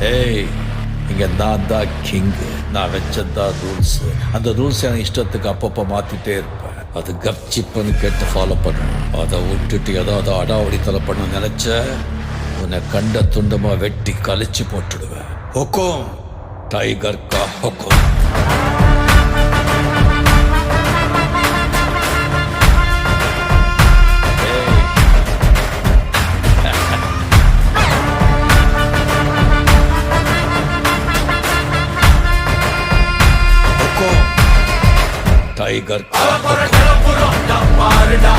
ஏய், இங்க நான் தான் கிங்கு. நான் வச்சதான் ரூல்ஸ். அந்த ரூல்ஸ் என் இஷ்டத்துக்கு அப்பப்போ மாத்திட்டே இருப்பேன். அது கப்சிப்புன்னு கேட்டு ஃபாலோ பண்ணணும். அதை விட்டுட்டு ஏதாவது அடாவடித்தலை பண்ண நினைச்ச உன்னை கண்ட துண்டமா வெட்டி கழிச்சு போட்டுடுவேன். ஹுக்கும், டைகர் கா ஹுக்கும். டைகர் பாருடா